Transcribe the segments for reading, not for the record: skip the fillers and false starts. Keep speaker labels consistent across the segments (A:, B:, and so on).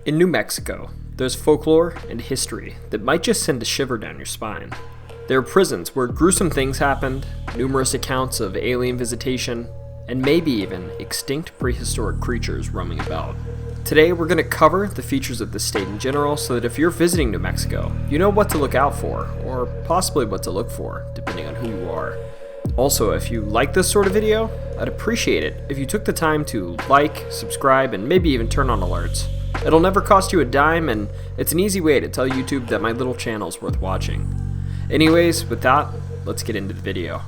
A: In New Mexico, there's folklore and history that might just send a shiver down your spine. There are prisons where gruesome things happened, numerous accounts of alien visitation, and maybe even extinct prehistoric creatures roaming about. Today we're going to cover the features of the state in general so that if you're visiting New Mexico, you know what to look out for, or possibly what to look for, depending on who you are. Also, if you like this sort of video, I'd appreciate it if you took the time to like, subscribe, and maybe even turn on alerts. It'll never cost you a dime, and it's an easy way to tell YouTube that my little channel's worth watching. Anyways, with that, let's get into the video.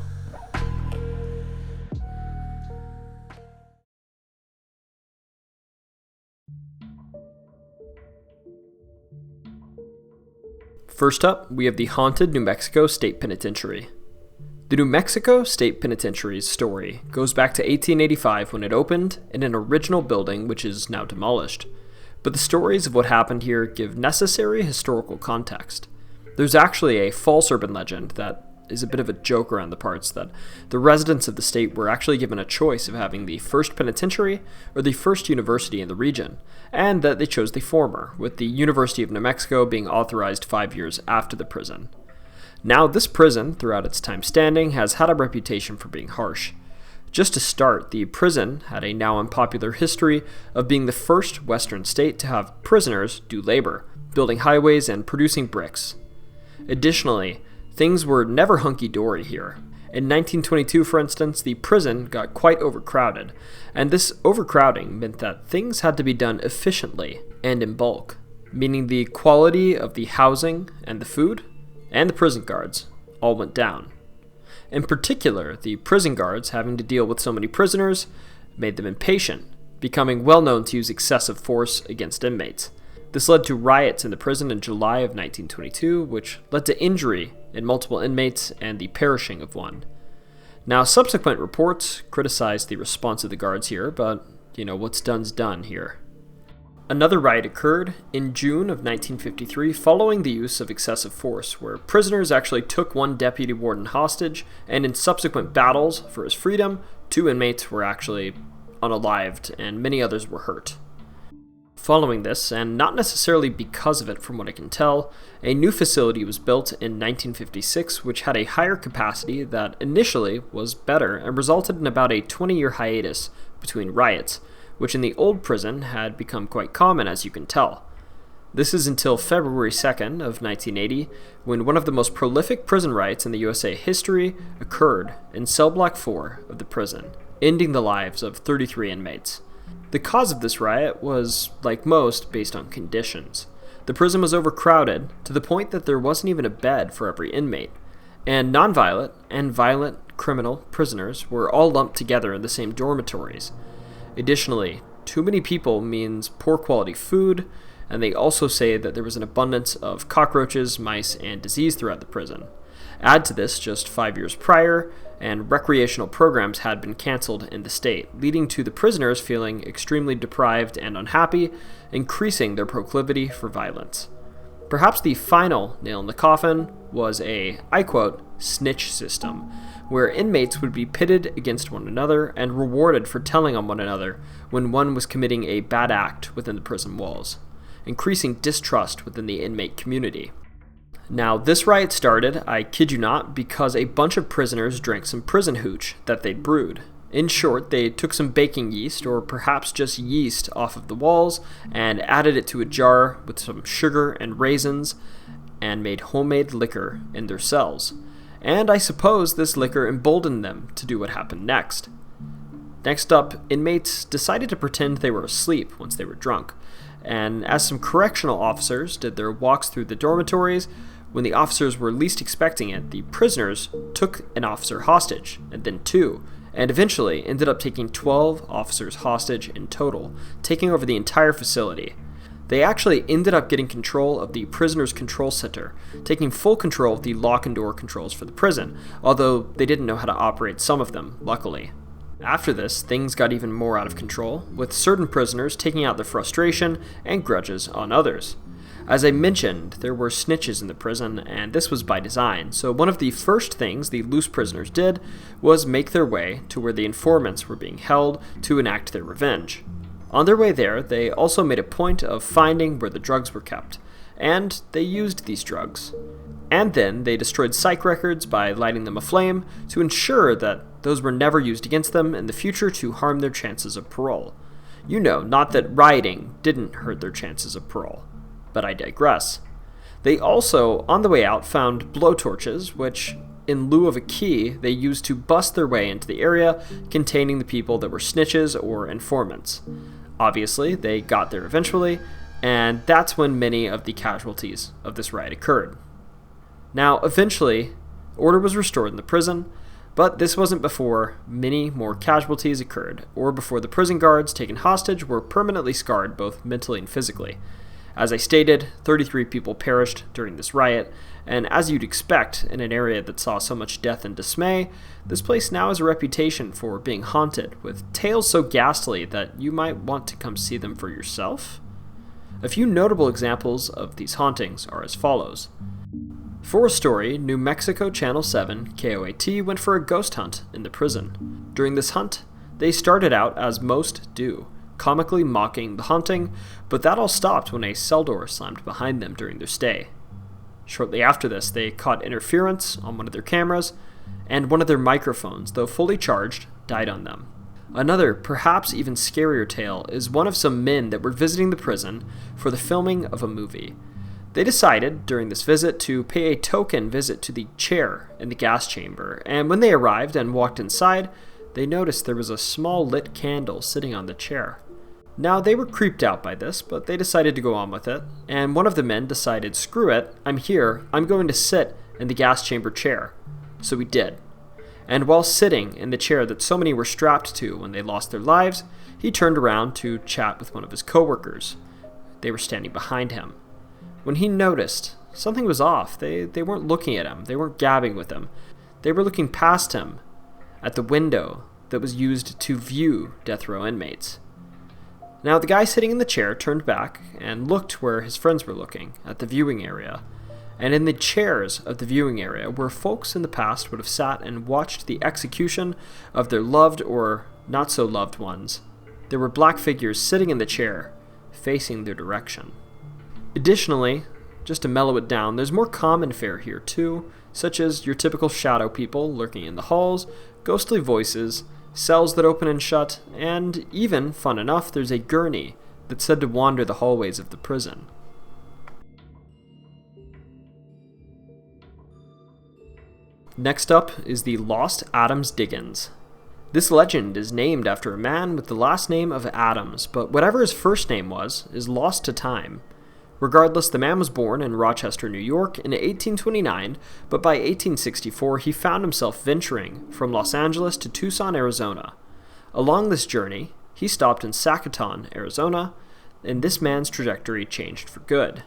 A: First up, we have the haunted New Mexico State Penitentiary. The New Mexico State Penitentiary's story goes back to 1885 when it opened in an original building which is now demolished. But the stories of what happened here give necessary historical context. There's actually a false urban legend that is a bit of a joke around the parts that the residents of the state were actually given a choice of having the first penitentiary or the first university in the region, and that they chose the former, with the University of New Mexico being authorized 5 years after the prison. Now, this prison, throughout its time standing, has had a reputation for being harsh. Just to start, the prison had a now unpopular history of being the first Western state to have prisoners do labor, building highways and producing bricks. Additionally, things were never hunky-dory here. In 1922, for instance, the prison got quite overcrowded, and this overcrowding meant that things had to be done efficiently and in bulk, meaning the quality of the housing and the food and the prison guards all went down. In particular, the prison guards, having to deal with so many prisoners, made them impatient, becoming well known to use excessive force against inmates. This led to riots in the prison in July of 1922, which led to injury in multiple inmates and the perishing of one. Now, subsequent reports criticized the response of the guards here, but, what's done's done here. Another riot occurred in June of 1953 following the use of excessive force, where prisoners actually took one deputy warden hostage, and in subsequent battles for his freedom, 2 inmates were actually unalived and many others were hurt. Following this, and not necessarily because of it from what I can tell, a new facility was built in 1956 which had a higher capacity that initially was better and resulted in about a 20-year hiatus between riots, which in the old prison had become quite common, as you can tell. This is until February 2nd of 1980, when one of the most prolific prison riots in the USA history occurred in cell block 4 of the prison, ending the lives of 33 inmates. The cause of this riot was, like most, based on conditions. The prison was overcrowded to the point that there wasn't even a bed for every inmate, and nonviolent and violent criminal prisoners were all lumped together in the same dormitories. Additionally, too many people means poor quality food, and they also say that there was an abundance of cockroaches, mice, and disease throughout the prison. Add to this, just 5 years prior, and recreational programs had been canceled in the state, leading to the prisoners feeling extremely deprived and unhappy, increasing their proclivity for violence. Perhaps the final nail in the coffin was a, I quote, snitch system, where inmates would be pitted against one another and rewarded for telling on one another when one was committing a bad act within the prison walls, increasing distrust within the inmate community. Now, this riot started, I kid you not, because a bunch of prisoners drank some prison hooch that they'd brewed. In short, they took some baking yeast, or perhaps just yeast, off of the walls and added it to a jar with some sugar and raisins and made homemade liquor in their cells. And I suppose this liquor emboldened them to do what happened next. Next up, inmates decided to pretend they were asleep once they were drunk, and as some correctional officers did their walks through the dormitories, when the officers were least expecting it, the prisoners took an officer hostage, and then 2, and eventually ended up taking 12 officers hostage in total, taking over the entire facility. They actually ended up getting control of the prisoners' control center, taking full control of the lock and door controls for the prison, although they didn't know how to operate some of them, luckily. After this, things got even more out of control, with certain prisoners taking out their frustration and grudges on others. As I mentioned, there were snitches in the prison, and this was by design, so one of the first things the loose prisoners did was make their way to where the informants were being held to enact their revenge. On their way there, they also made a point of finding where the drugs were kept, and they used these drugs. And then they destroyed psych records by lighting them aflame to ensure that those were never used against them in the future to harm their chances of parole. You know, not that rioting didn't hurt their chances of parole. But I digress. They also, on the way out, found blowtorches, which, in lieu of a key, they used to bust their way into the area containing the people that were snitches or informants. Obviously, they got there eventually, and that's when many of the casualties of this riot occurred. Now, eventually, order was restored in the prison, but this wasn't before many more casualties occurred, or before the prison guards taken hostage were permanently scarred both mentally and physically. As I stated, 33 people perished during this riot, and as you'd expect in an area that saw so much death and dismay, this place now has a reputation for being haunted, with tales so ghastly that you might want to come see them for yourself. A few notable examples of these hauntings are as follows. For a story, New Mexico Channel 7 KOAT went for a ghost hunt in the prison. During this hunt, they started out as most do, comically mocking the haunting, but that all stopped when a cell door slammed behind them during their stay. Shortly after this, they caught interference on one of their cameras, and one of their microphones, though fully charged, died on them. Another, perhaps even scarier tale is one of some men that were visiting the prison for the filming of a movie. They decided, during this visit, to pay a token visit to the chair in the gas chamber, and when they arrived and walked inside, they noticed there was a small lit candle sitting on the chair. Now, they were creeped out by this, but they decided to go on with it, and one of the men decided, screw it, I'm here, I'm going to sit in the gas chamber chair. So he did. And while sitting in the chair that so many were strapped to when they lost their lives, he turned around to chat with one of his coworkers. They were standing behind him. When he noticed something was off, they weren't looking at him, they weren't gabbing with him. They were looking past him at the window that was used to view death row inmates. Now, the guy sitting in the chair turned back and looked where his friends were looking, at the viewing area. And in the chairs of the viewing area, where folks in the past would have sat and watched the execution of their loved or not-so-loved ones, there were black figures sitting in the chair, facing their direction. Additionally, just to mellow it down, there's more common fare here too, such as your typical shadow people lurking in the halls, ghostly voices, cells that open and shut, and even, fun enough, there's a gurney that's said to wander the hallways of the prison. Next up is the Lost Adams Diggins. This legend is named after a man with the last name of Adams, but whatever his first name was is lost to time. Regardless, the man was born in Rochester, New York in 1829, but by 1864 he found himself venturing from Los Angeles to Tucson, Arizona. Along this journey, he stopped in Sacaton, Arizona, and this man's trajectory changed for good.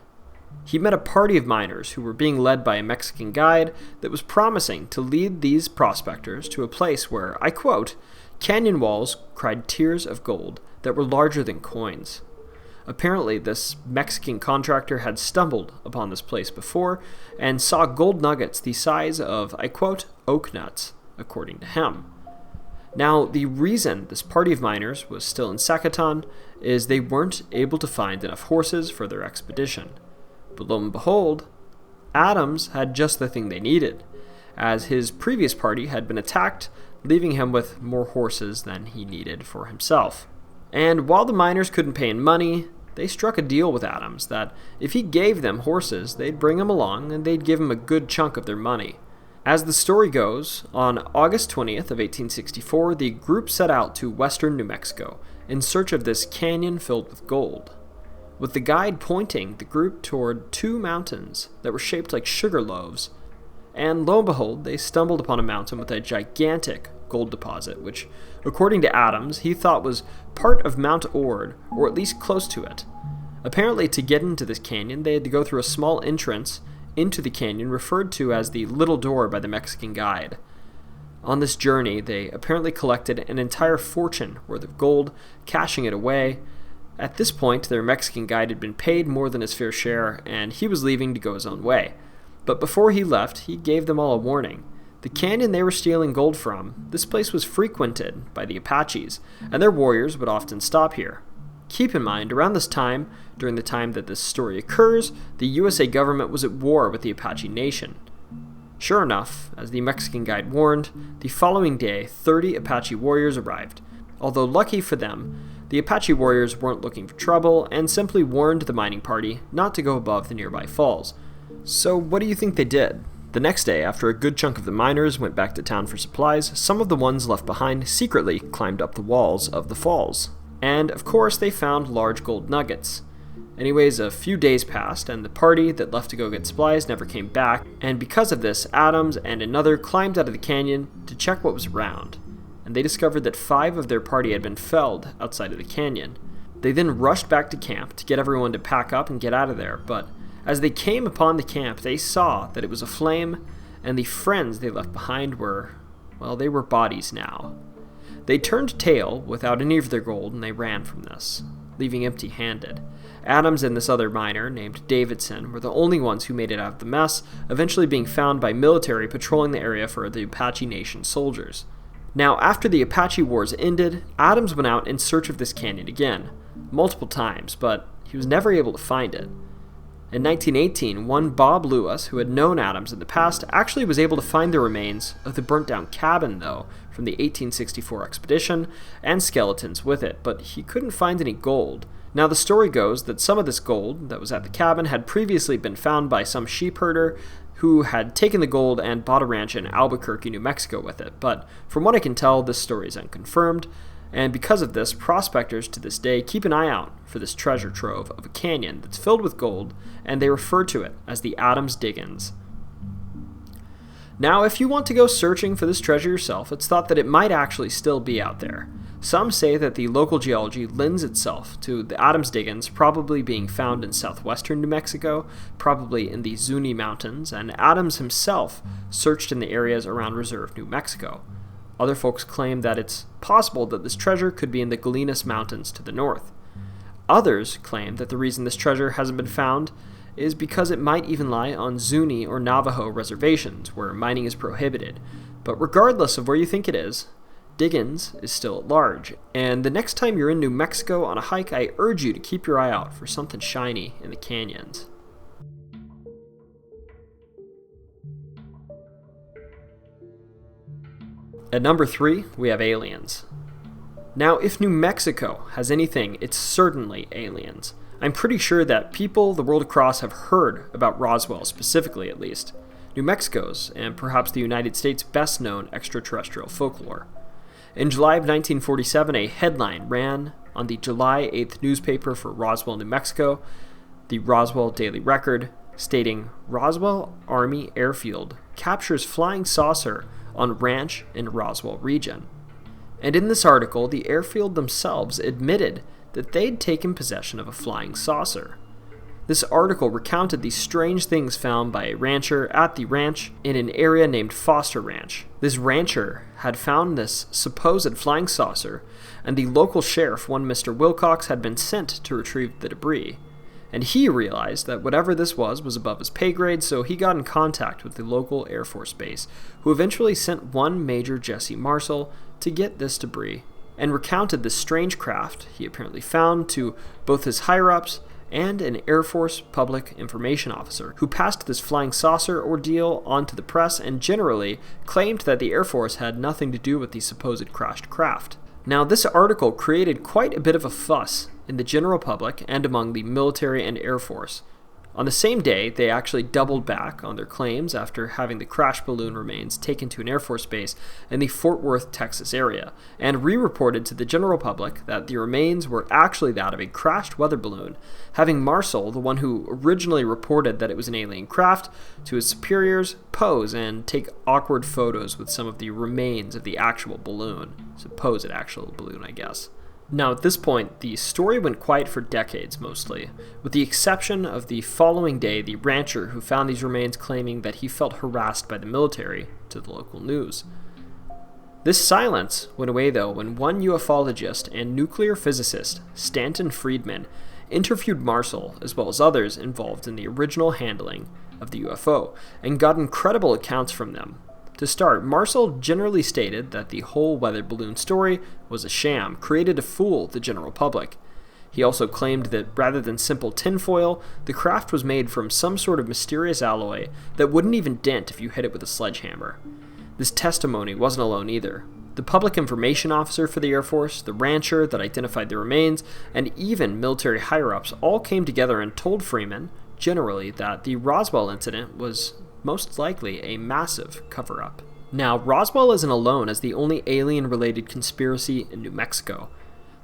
A: He met a party of miners who were being led by a Mexican guide that was promising to lead these prospectors to a place where, I quote, canyon walls cried tears of gold that were larger than coins. Apparently, this Mexican contractor had stumbled upon this place before and saw gold nuggets the size of, I quote, oak nuts, according to him. Now, the reason this party of miners was still in Sacaton is they weren't able to find enough horses for their expedition. But lo and behold, Adams had just the thing they needed, as his previous party had been attacked, leaving him with more horses than he needed for himself. And while the miners couldn't pay in money, they struck a deal with Adams that if he gave them horses, they'd bring him along and they'd give him a good chunk of their money. As the story goes, on August 20th of 1864, the group set out to western New Mexico in search of this canyon filled with gold, with the guide pointing the group toward two mountains that were shaped like sugar loaves. And lo and behold, they stumbled upon a mountain with a gigantic gold deposit, which, according to Adams, he thought was part of Mount Ord, or at least close to it. Apparently, to get into this canyon, they had to go through a small entrance into the canyon referred to as the Little Door by the Mexican guide. On this journey, they apparently collected an entire fortune worth of gold, cashing it away. At this point, their Mexican guide had been paid more than his fair share, and he was leaving to go his own way. But before he left, he gave them all a warning. The canyon they were stealing gold from, this place was frequented by the Apaches, and their warriors would often stop here. Keep in mind, around this time, during the time that this story occurs, the USA government was at war with the Apache Nation. Sure enough, as the Mexican guide warned, the following day 30 Apache warriors arrived. Although lucky for them, the Apache warriors weren't looking for trouble and simply warned the mining party not to go above the nearby falls. So what do you think they did? The next day, after a good chunk of the miners went back to town for supplies, some of the ones left behind secretly climbed up the walls of the falls. And, of course, they found large gold nuggets. Anyways, a few days passed, and the party that left to go get supplies never came back, and because of this, Adams and another climbed out of the canyon to check what was around, and they discovered that 5 of their party had been felled outside of the canyon. They then rushed back to camp to get everyone to pack up and get out of there, but as they came upon the camp, they saw that it was aflame, and the friends they left behind were, well, they were bodies now. They turned tail without any of their gold, and they ran from this, leaving empty-handed. Adams and this other miner, named Davidson, were the only ones who made it out of the mess, eventually being found by military patrolling the area for the Apache Nation soldiers. Now, after the Apache Wars ended, Adams went out in search of this canyon again, multiple times, but he was never able to find it. In 1918, one Bob Lewis, who had known Adams in the past, actually was able to find the remains of the burnt-down cabin, though, from the 1864 expedition, and skeletons with it, but he couldn't find any gold. Now, the story goes that some of this gold that was at the cabin had previously been found by some sheep herder who had taken the gold and bought a ranch in Albuquerque, New Mexico with it, but from what I can tell, this story is unconfirmed. And because of this, prospectors to this day keep an eye out for this treasure trove of a canyon that's filled with gold, and they refer to it as the Adams Diggins. Now, if you want to go searching for this treasure yourself, it's thought that it might actually still be out there. Some say that the local geology lends itself to the Adams Diggins probably being found in southwestern New Mexico, probably in the Zuni Mountains, and Adams himself searched in the areas around Reserve, New Mexico. Other folks claim that it's possible that this treasure could be in the Galinas Mountains to the north. Others claim that the reason this treasure hasn't been found is because it might even lie on Zuni or Navajo reservations where mining is prohibited. But regardless of where you think it is, Diggins is still at large, and the next time you're in New Mexico on a hike, I urge you to keep your eye out for something shiny in the canyons. At number 3, we have aliens. Now, if New Mexico has anything, it's certainly aliens. I'm pretty sure that people the world across have heard about Roswell, specifically at least. New Mexico's, and perhaps the United States' best-known extraterrestrial folklore. In July of 1947, a headline ran on the July 8th newspaper for Roswell, New Mexico, the Roswell Daily Record, stating, "Roswell Army Airfield captures flying saucer on ranch in Roswell region." And in this article, the airfield themselves admitted that they'd taken possession of a flying saucer. This article recounted the strange things found by a rancher at the ranch in an area named Foster Ranch. This rancher had found this supposed flying saucer, and the local sheriff, one Mr. Wilcox, had been sent to retrieve the debris. And he realized that whatever this was above his pay grade, so he got in contact with the local Air Force base, who eventually sent one Major Jesse Marshall to get this debris, and recounted this strange craft he apparently found to both his higher-ups and an Air Force public information officer, who passed this flying saucer ordeal on to the press and generally claimed that the Air Force had nothing to do with the supposed crashed craft. Now, this article created quite a bit of a fuss in the general public and among the military and Air Force. On the same day, they actually doubled back on their claims after having the crashed balloon remains taken to an Air Force base in the Fort Worth, Texas area, and re-reported to the general public that the remains were actually that of a crashed weather balloon, having Marshall, the one who originally reported that it was an alien craft, to his superiors pose and take awkward photos with some of the remains of the actual balloon. Supposed actual balloon, I guess. Now, at this point, the story went quiet for decades, mostly, with the exception of the following day, the rancher who found these remains claiming that he felt harassed by the military to the local news. This silence went away, though, when one ufologist and nuclear physicist, Stanton Friedman, interviewed Marshall, as well as others involved in the original handling of the UFO, and got incredible accounts from them. To start, Marshall generally stated that the whole weather balloon story was a sham, created to fool the general public. He also claimed that rather than simple tinfoil, the craft was made from some sort of mysterious alloy that wouldn't even dent if you hit it with a sledgehammer. This testimony wasn't alone either. The public information officer for the Air Force, the rancher that identified the remains, and even military higher-ups all came together and told Freeman, generally, that the Roswell incident was most likely a massive cover-up. Now, Roswell isn't alone as the only alien-related conspiracy in New Mexico.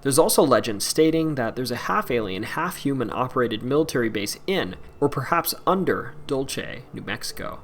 A: There's also legend stating that there's a half-alien, half-human operated military base in, or perhaps under, Dulce, New Mexico.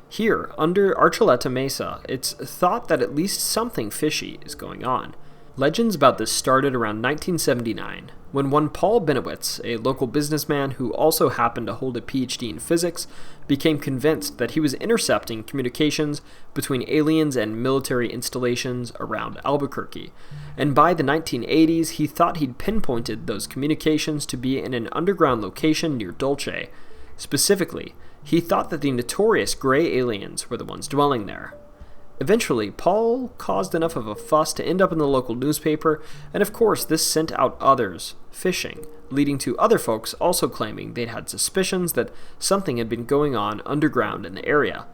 A: Here, under Archuleta Mesa, it's thought that at least something fishy is going on. Legends about this started around 1979, when one Paul Benowitz, a local businessman who also happened to hold a PhD in physics, became convinced that he was intercepting communications between aliens and military installations around Albuquerque. And by the 1980s, he thought he'd pinpointed those communications to be in an underground location near Dulce. Specifically, he thought that the notorious gray aliens were the ones dwelling there. Eventually, Paul caused enough of a fuss to end up in the local newspaper, and of course this sent out others fishing, leading to other folks also claiming they'd had suspicions that something had been going on underground in the area.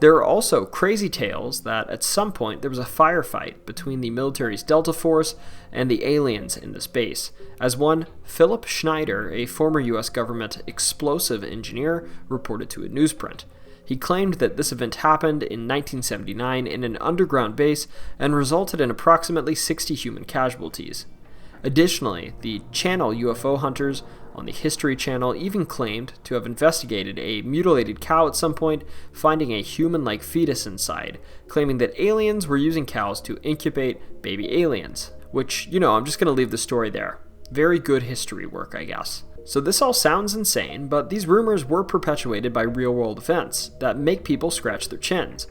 A: There are also crazy tales that at some point there was a firefight between the military's Delta Force and the aliens in this base, as one Philip Schneider, a former U.S. government explosive engineer, reported to a newsprint. He claimed that this event happened in 1979 in an underground base and resulted in approximately 60 human casualties. Additionally, the channel UFO hunters on the History Channel even claimed to have investigated a mutilated cow at some point, finding a human-like fetus inside, claiming that aliens were using cows to incubate baby aliens. Which, I'm just going to leave the story there. Very good history work, I guess. So this all sounds insane, but these rumors were perpetuated by real-world events that make people scratch their chins.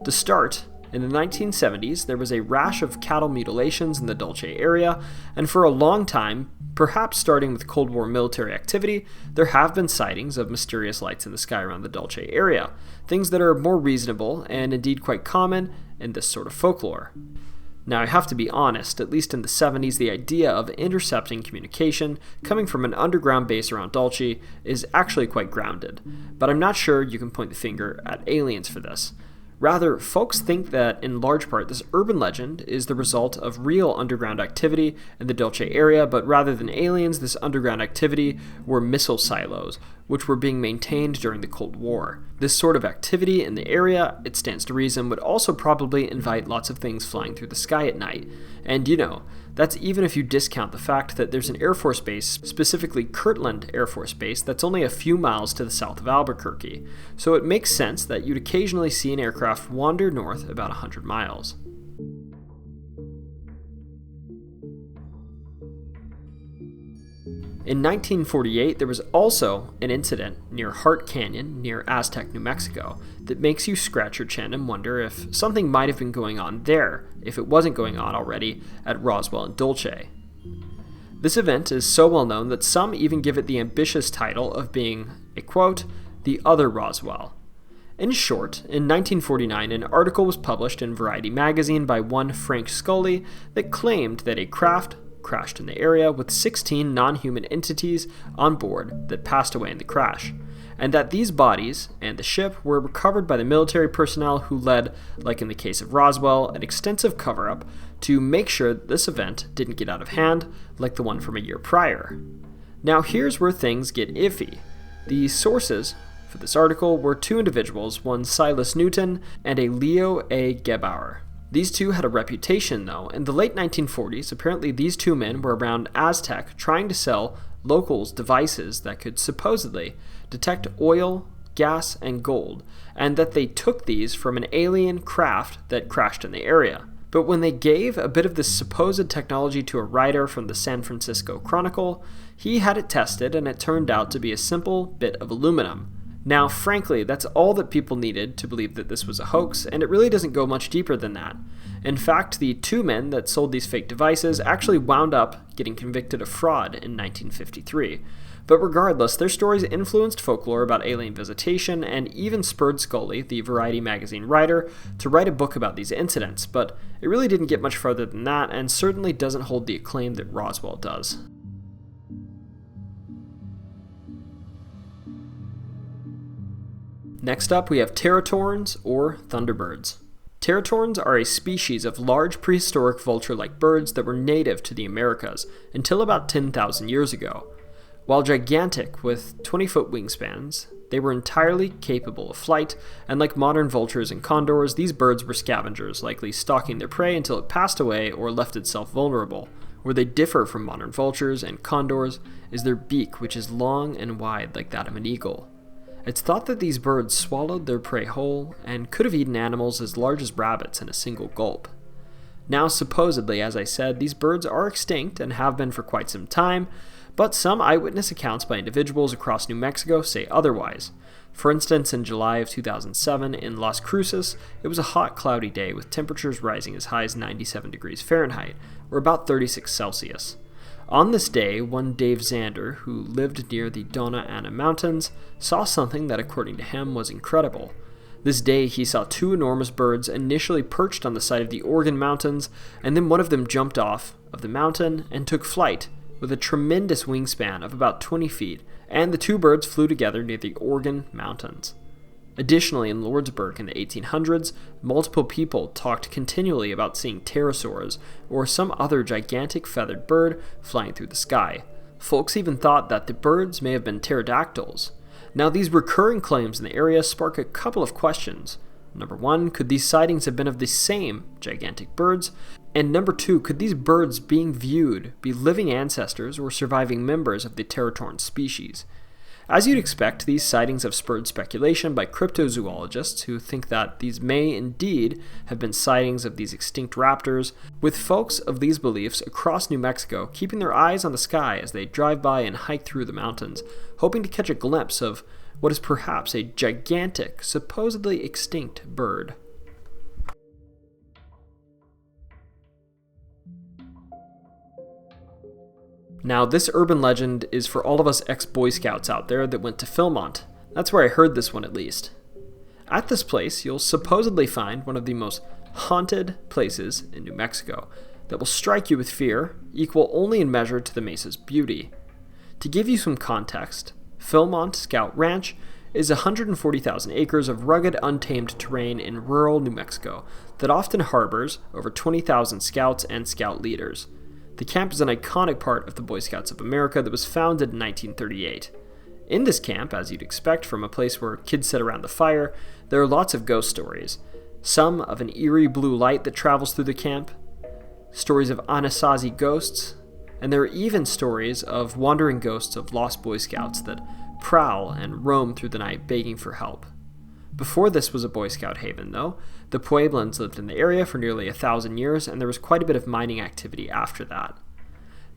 A: To start, in the 1970s, there was a rash of cattle mutilations in the Dulce area, and for a long time, perhaps starting with Cold War military activity, there have been sightings of mysterious lights in the sky around the Dulce area, things that are more reasonable and indeed quite common in this sort of folklore. Now, I have to be honest, at least in the 70s, the idea of intercepting communication coming from an underground base around Dulce is actually quite grounded, but I'm not sure you can point the finger at aliens for this. Rather, folks think that, in large part, this urban legend is the result of real underground activity in the Dulce area, but rather than aliens, this underground activity were missile silos, which were being maintained during the Cold War. This sort of activity in the area, it stands to reason, would also probably invite lots of things flying through the sky at night. And that's even if you discount the fact that there's an Air Force base, specifically Kirtland Air Force Base, that's only a few miles to the south of Albuquerque. So it makes sense that you'd occasionally see an aircraft wander north about 100 miles. In 1948, there was also an incident near Hart Canyon, near Aztec, New Mexico, that makes you scratch your chin and wonder if something might have been going on there, if it wasn't going on already at Roswell and Dulce. This event is so well known that some even give it the ambitious title of being, a quote, the other Roswell. In short, in 1949, an article was published in Variety magazine by one Frank Scully that claimed that a craft crashed in the area with 16 non-human entities on board that passed away in the crash, and that these bodies and the ship were recovered by the military personnel who led, like in the case of Roswell, an extensive cover-up to make sure this event didn't get out of hand like the one from a year prior. Now here's where things get iffy. The sources for this article were two individuals, one Silas Newton and a Leo A. Gebauer. These two had a reputation, though. In the late 1940s, apparently these two men were around Aztec trying to sell locals devices that could supposedly detect oil, gas, and gold, and that they took these from an alien craft that crashed in the area. But when they gave a bit of this supposed technology to a writer from the San Francisco Chronicle, he had it tested and it turned out to be a simple bit of aluminum. Now, frankly, that's all that people needed to believe that this was a hoax, and it really doesn't go much deeper than that. In fact, the two men that sold these fake devices actually wound up getting convicted of fraud in 1953. But regardless, their stories influenced folklore about alien visitation and even spurred Scully, the Variety magazine writer, to write a book about these incidents, but it really didn't get much further than that, and certainly doesn't hold the acclaim that Roswell does. Next up, we have Teratorns, or Thunderbirds. Teratorns are a species of large prehistoric vulture-like birds that were native to the Americas until about 10,000 years ago. While gigantic, with 20-foot wingspans, they were entirely capable of flight, and like modern vultures and condors, these birds were scavengers, likely stalking their prey until it passed away or left itself vulnerable. Where they differ from modern vultures and condors is their beak, which is long and wide like that of an eagle. It's thought that these birds swallowed their prey whole and could have eaten animals as large as rabbits in a single gulp. Now, supposedly, as I said, these birds are extinct and have been for quite some time, but some eyewitness accounts by individuals across New Mexico say otherwise. For instance, in July of 2007 in Las Cruces, it was a hot, cloudy day with temperatures rising as high as 97 degrees Fahrenheit, or about 36 Celsius. On this day, one Dave Zander, who lived near the Donna Ana Mountains, saw something that, according to him, was incredible. This day, he saw two enormous birds initially perched on the side of the Organ Mountains, and then one of them jumped off of the mountain and took flight with a tremendous wingspan of about 20 feet, and the two birds flew together near the Organ Mountains. Additionally, in Lordsburg in the 1800s, multiple people talked continually about seeing pterosaurs or some other gigantic feathered bird flying through the sky. Folks even thought that the birds may have been pterodactyls. Now, these recurring claims in the area spark a couple of questions. Number one, could these sightings have been of the same gigantic birds? And number two, could these birds being viewed be living ancestors or surviving members of the Teratorn species? As you'd expect, these sightings have spurred speculation by cryptozoologists who think that these may indeed have been sightings of these extinct raptors, with folks of these beliefs across New Mexico keeping their eyes on the sky as they drive by and hike through the mountains, hoping to catch a glimpse of what is perhaps a gigantic, supposedly extinct bird. Now, this urban legend is for all of us ex-Boy Scouts out there that went to Philmont. That's where I heard this one, at least. At this place, you'll supposedly find one of the most haunted places in New Mexico that will strike you with fear, equal only in measure to the Mesa's beauty. To give you some context, Philmont Scout Ranch is 140,000 acres of rugged, untamed terrain in rural New Mexico that often harbors over 20,000 scouts and scout leaders. The camp is an iconic part of the Boy Scouts of America that was founded in 1938. In this camp, as you'd expect from a place where kids sit around the fire, there are lots of ghost stories. Some of an eerie blue light that travels through the camp, stories of Anasazi ghosts, and there are even stories of wandering ghosts of lost Boy Scouts that prowl and roam through the night begging for help. Before this was a Boy Scout haven, though, the Pueblans lived in the area for nearly 1,000 years, and there was quite a bit of mining activity after that.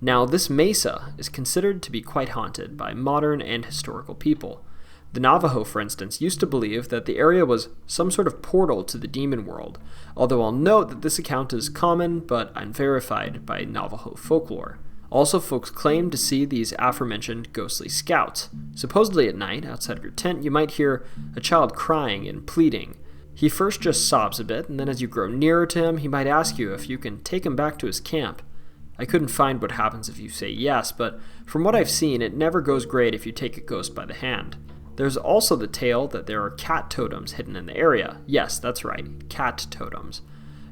A: Now, this mesa is considered to be quite haunted by modern and historical people. The Navajo, for instance, used to believe that the area was some sort of portal to the demon world, although I'll note that this account is common but unverified by Navajo folklore. Also, folks claim to see these aforementioned ghostly scouts. Supposedly at night, outside of your tent, you might hear a child crying and pleading. He first just sobs a bit, and then as you grow nearer to him, he might ask you if you can take him back to his camp. I couldn't find what happens if you say yes, but from what I've seen, it never goes great if you take a ghost by the hand. There's also the tale that there are cat totems hidden in the area. Yes, that's right, cat totems.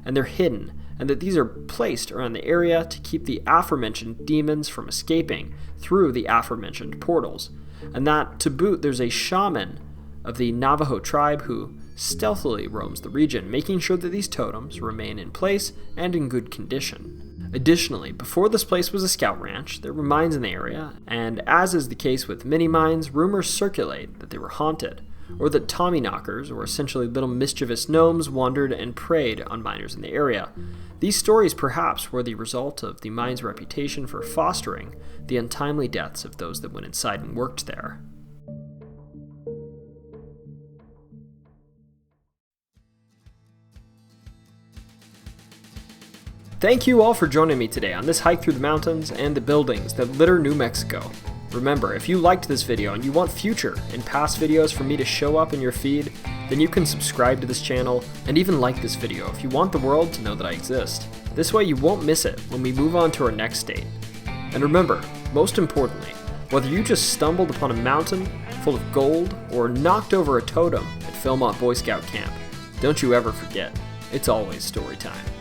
A: And they're hidden, and that these are placed around the area to keep the aforementioned demons from escaping through the aforementioned portals. And that, to boot, there's a shaman of the Navajo tribe who stealthily roams the region, making sure that these totems remain in place and in good condition. Additionally, before this place was a scout ranch, there were mines in the area, and as is the case with many mines, rumors circulate that they were haunted, or that Tommyknockers, or essentially little mischievous gnomes, wandered and preyed on miners in the area. These stories perhaps were the result of the mine's reputation for fostering the untimely deaths of those that went inside and worked there. Thank you all for joining me today on this hike through the mountains and the buildings that litter New Mexico. Remember, if you liked this video and you want future and past videos for me to show up in your feed, then you can subscribe to this channel and even like this video if you want the world to know that I exist. This way you won't miss it when we move on to our next state. And remember, most importantly, whether you just stumbled upon a mountain full of gold or knocked over a totem at Philmont Boy Scout Camp. Don't you ever forget, it's always story time.